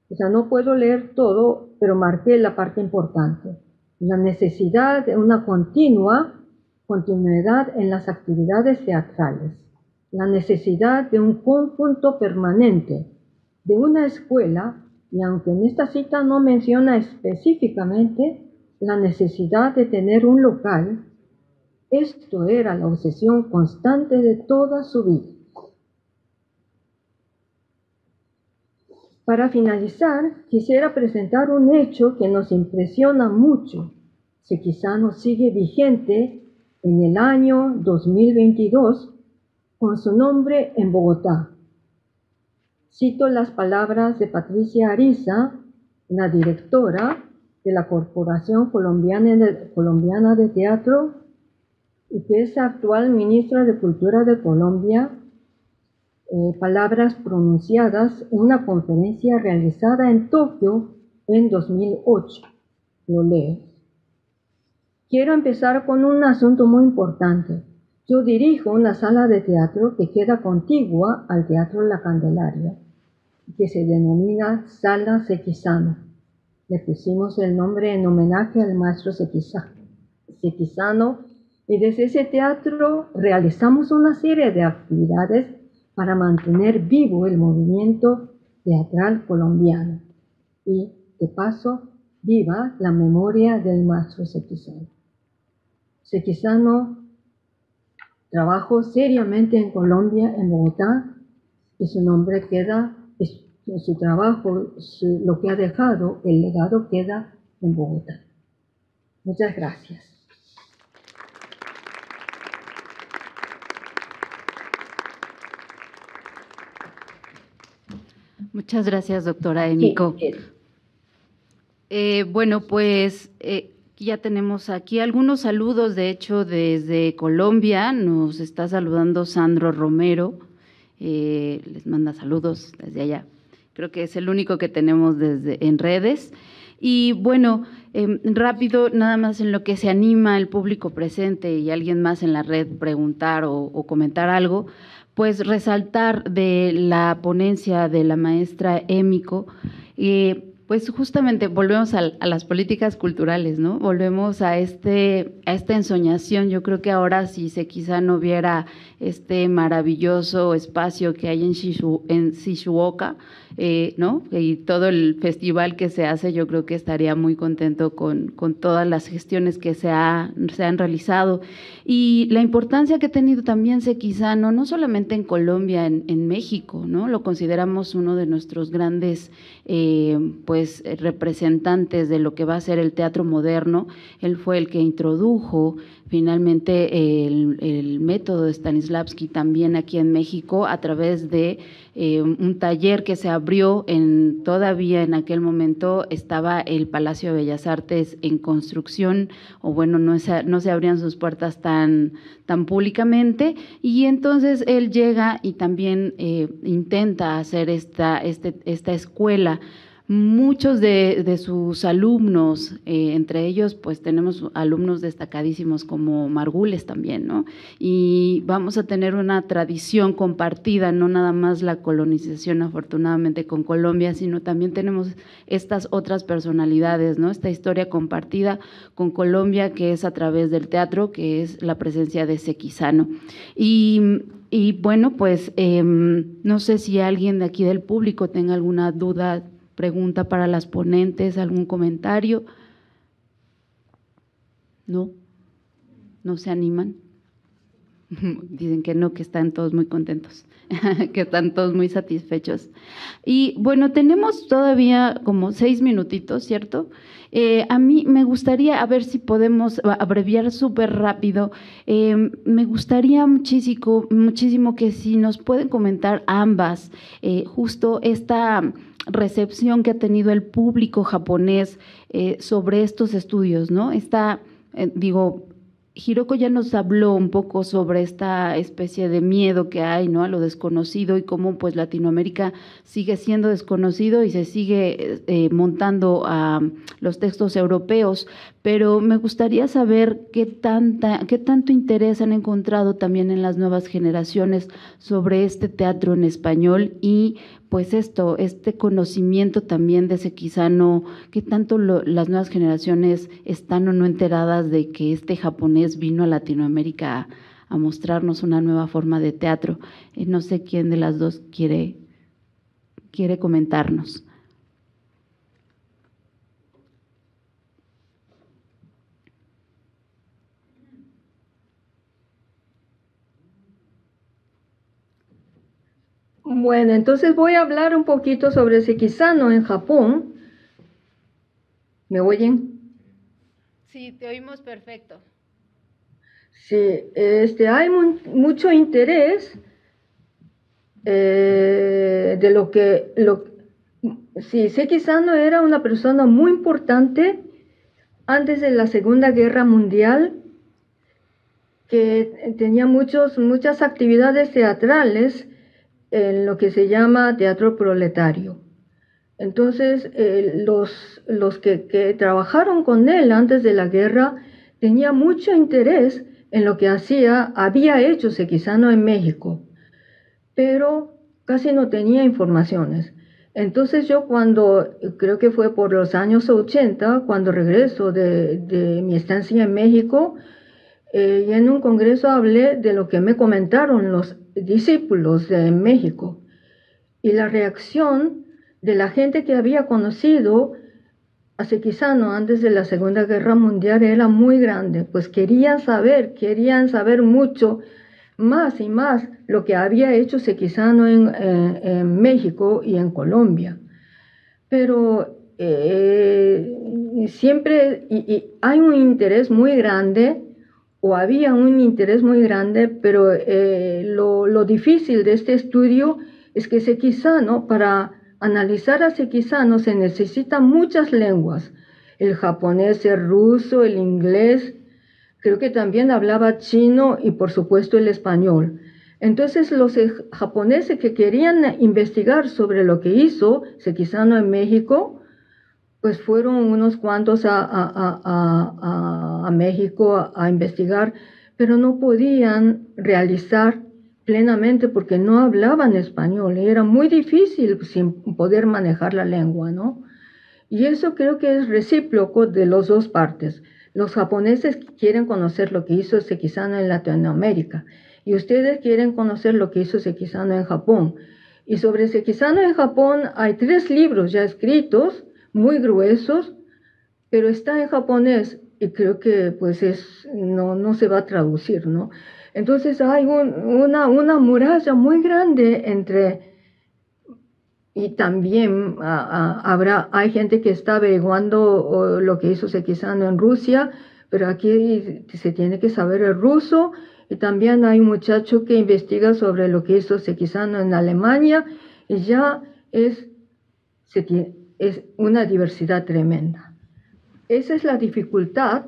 O sea, no puedo leer todo, pero marqué la parte importante. La necesidad de una continuidad en las actividades teatrales. La necesidad de un conjunto permanente, de una escuela, y aunque en esta cita no menciona específicamente la necesidad de tener un local, esto era la obsesión constante de toda su vida. Para finalizar, quisiera presentar un hecho que nos impresiona mucho. Sekizano sigue vigente en el año 2022 con su nombre en Bogotá. Cito las palabras de Patricia Ariza, la directora de la Corporación Colombiana de Teatro y que es actual ministra de Cultura de Colombia, palabras pronunciadas en una conferencia realizada en Tokio en 2008. Lo leo. Quiero empezar con un asunto muy importante. Yo dirijo una sala de teatro que queda contigua al Teatro La Candelaria, que se denomina Sala Sekizano. Le pusimos el nombre en homenaje al maestro Sekizano, y desde ese teatro realizamos una serie de actividades para mantener vivo el movimiento teatral colombiano y, de paso, viva la memoria del maestro Sekizano. Sekizano trabajó seriamente en Colombia, en Bogotá, y su nombre queda, su trabajo, lo que ha dejado, el legado queda en Bogotá. Muchas gracias. Muchas gracias, doctora Emiko. Bueno, pues ya tenemos aquí algunos saludos, de hecho, desde Colombia. Nos está saludando Sandro Romero, les manda saludos desde allá. Creo que es el único que tenemos en redes. Y bueno, rápido, nada más en lo que se anima el público presente y alguien más en la red preguntar o comentar algo, pues resaltar de la ponencia de la maestra Emiko, Pues justamente volvemos a las políticas culturales, ¿no? Volvemos a esta ensoñación. Yo creo que ahora si se quizá no viera este maravilloso espacio que hay en Shizuoka, ¿no? Y todo el festival que se hace, yo creo que estaría muy contento con todas las gestiones que se han realizado. Y la importancia que ha tenido también Sekizano, no solamente en Colombia, en México, ¿no? Lo consideramos uno de nuestros grandes pues representantes de lo que va a ser el teatro moderno. Él fue el que introdujo finalmente el método de Stanislavski también aquí en México a través de un taller que se abrió todavía en aquel momento estaba el Palacio de Bellas Artes en construcción, o bueno, no se abrían sus puertas tan públicamente, y entonces él llega y también intenta hacer esta escuela. Muchos de sus alumnos, entre ellos pues tenemos alumnos destacadísimos como Margules también, ¿no? Y vamos a tener una tradición compartida, no nada más la colonización afortunadamente con Colombia, sino también tenemos estas otras personalidades, ¿no? Esta historia compartida con Colombia que es a través del teatro, que es la presencia de Sekizano. Y bueno, pues no sé si alguien de aquí del público tenga alguna duda, pregunta para las ponentes, algún comentario. ¿No? ¿No se animan? Dicen que no, que están todos muy contentos, que están todos muy satisfechos. Y bueno, tenemos todavía como 6 minutitos, ¿cierto? A mí me gustaría, a ver si podemos abreviar súper rápido, me gustaría muchísimo que si nos pueden comentar ambas, justo esta recepción que ha tenido el público japonés sobre estos estudios, ¿no? Hiroko ya nos habló un poco sobre esta especie de miedo que hay, ¿no? A lo desconocido y cómo pues Latinoamérica sigue siendo desconocido y se sigue montando a los textos europeos, pero me gustaría saber qué tanto interés han encontrado también en las nuevas generaciones sobre este teatro en español y pues este conocimiento también de Sekizano, qué tanto las nuevas generaciones están o no enteradas de que este japonés vino a Latinoamérica a mostrarnos una nueva forma de teatro. No sé quién de las dos quiere comentarnos. Bueno, entonces voy a hablar un poquito sobre Sekizano en Japón. ¿Me oyen? Sí, te oímos perfecto. Sí, hay mucho interés de lo que... Sí, Sekizano era una persona muy importante antes de la Segunda Guerra Mundial, que tenía muchas actividades teatrales en lo que se llama teatro proletario. Entonces, los que trabajaron con él antes de la guerra tenían mucho interés en lo que había hecho Sekizano en México, pero casi no tenía informaciones. Entonces yo creo que fue por los años 80, cuando regreso de mi estancia en México, y en un congreso hablé de lo que me comentaron los discípulos de México y la reacción de la gente que había conocido a Sekizano antes de la Segunda Guerra Mundial era muy grande, pues querían saber mucho más y más lo que había hecho Sekizano en México y en Colombia. Pero siempre hay un interés muy grande, o había un interés muy grande, pero lo difícil de este estudio es que Sekizano, para analizar a Sekizano se necesitan muchas lenguas, el japonés, el ruso, el inglés, creo que también hablaba chino y por supuesto el español. Entonces los japoneses que querían investigar sobre lo que hizo Sekizano en México, pues fueron unos cuantos a México a investigar, pero no podían realizar plenamente porque no hablaban español y era muy difícil sin poder manejar la lengua, ¿no? Y eso creo que es recíproco de las dos partes. Los japoneses quieren conocer lo que hizo Sekizano en Latinoamérica y ustedes quieren conocer lo que hizo Sekizano en Japón. Y sobre Sekizano en Japón hay 3 libros ya escritos, muy gruesos, pero está en japonés y creo que pues no se va a traducir, ¿no? Entonces hay una muralla muy grande entre... Y también hay gente que está averiguando lo que hizo Sekizano en Rusia, pero aquí se tiene que saber el ruso. Y también hay un muchacho que investiga sobre lo que hizo Sekizano en Alemania. Y ya es una diversidad tremenda. Esa es la dificultad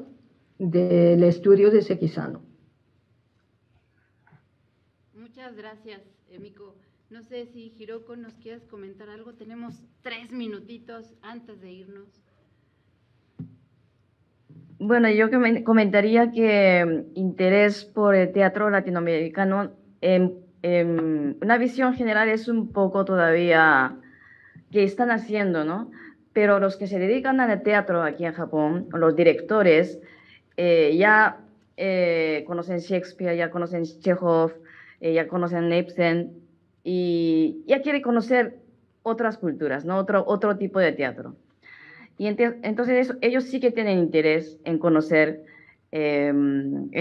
del estudio de Sekizano. Muchas gracias, Miko. No sé si Hiroko nos quieres comentar algo. Tenemos 3 minutitos antes de irnos. Bueno, yo comentaría que interés por el teatro latinoamericano, una visión general es un poco todavía que están haciendo, ¿no? Pero los que se dedican al teatro aquí en Japón, los directores, ya conocen Shakespeare, ya conocen Chekhov, ya conocen Ibsen, y ya quieren conocer otras culturas, ¿no? Otro tipo de teatro. Y entonces ellos sí que tienen interés en conocer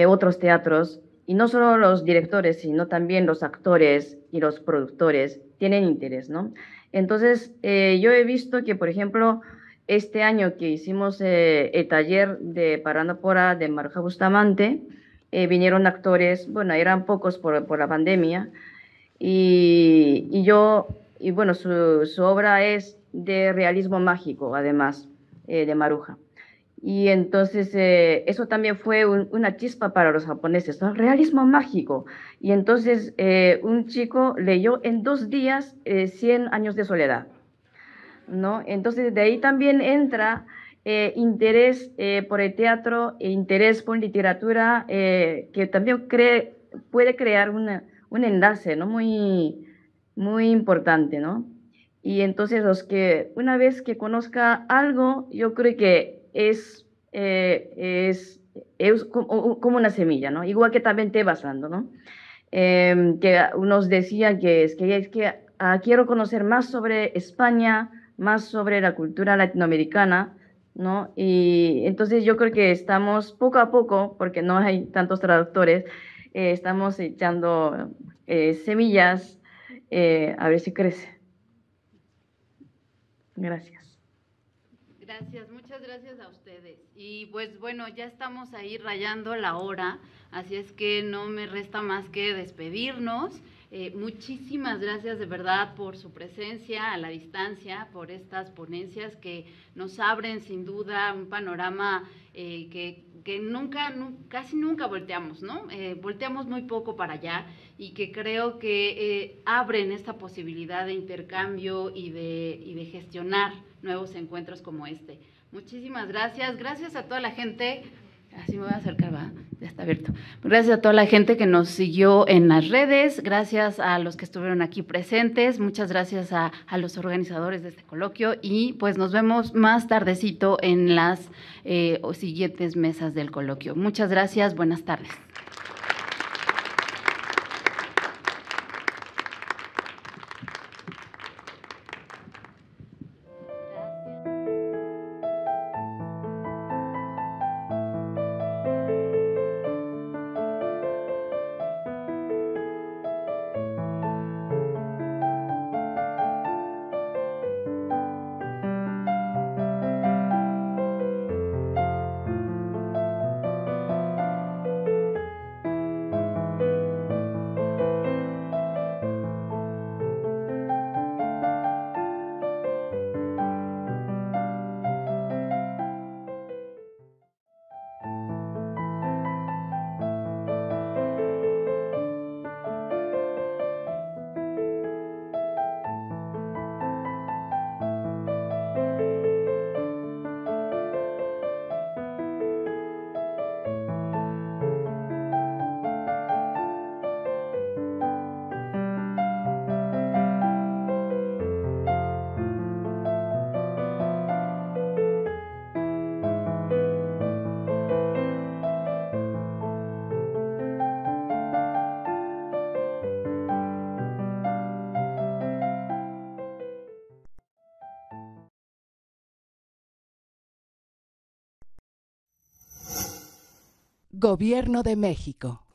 otros teatros, y no solo los directores, sino también los actores y los productores tienen interés, ¿no? Entonces, yo he visto que, por ejemplo, este año que hicimos el taller de Paranapora de Maruja Bustamante, vinieron actores, bueno, eran pocos por la pandemia, y bueno, su obra es de realismo mágico, además, de Maruja. Y entonces eso también fue una chispa para los japoneses, ¿no? Realismo mágico. Y entonces un chico leyó en 2 días 100 años de soledad, ¿no? Entonces de ahí también entra interés por el teatro, interés por literatura, que también puede crear un enlace, ¿no? Muy importante, ¿no? Y entonces una vez que conozca algo, yo creo que es como una semilla, ¿no? Igual que también te basando, ¿no? Que unos decían que quiero conocer más sobre España, más sobre la cultura latinoamericana, ¿no? Y entonces yo creo que estamos poco a poco, porque no hay tantos traductores, estamos echando semillas, a ver si crece. Gracias. Gracias, muchas gracias a ustedes. Y pues bueno, ya estamos ahí rayando la hora, así es que no me resta más que despedirnos. Muchísimas gracias de verdad por su presencia a la distancia, por estas ponencias que nos abren sin duda un panorama que casi nunca volteamos, ¿no? Volteamos muy poco para allá y que creo que abren esta posibilidad de intercambio y de gestionar nuevos encuentros como este. Muchísimas gracias. Gracias a toda la gente. Así me voy a acercar, ¿va? Ya está abierto. Gracias a toda la gente que nos siguió en las redes. Gracias a los que estuvieron aquí presentes. Muchas gracias a los organizadores de este coloquio. Y pues nos vemos más tardecito en las siguientes mesas del coloquio. Muchas gracias. Buenas tardes. Gobierno de México.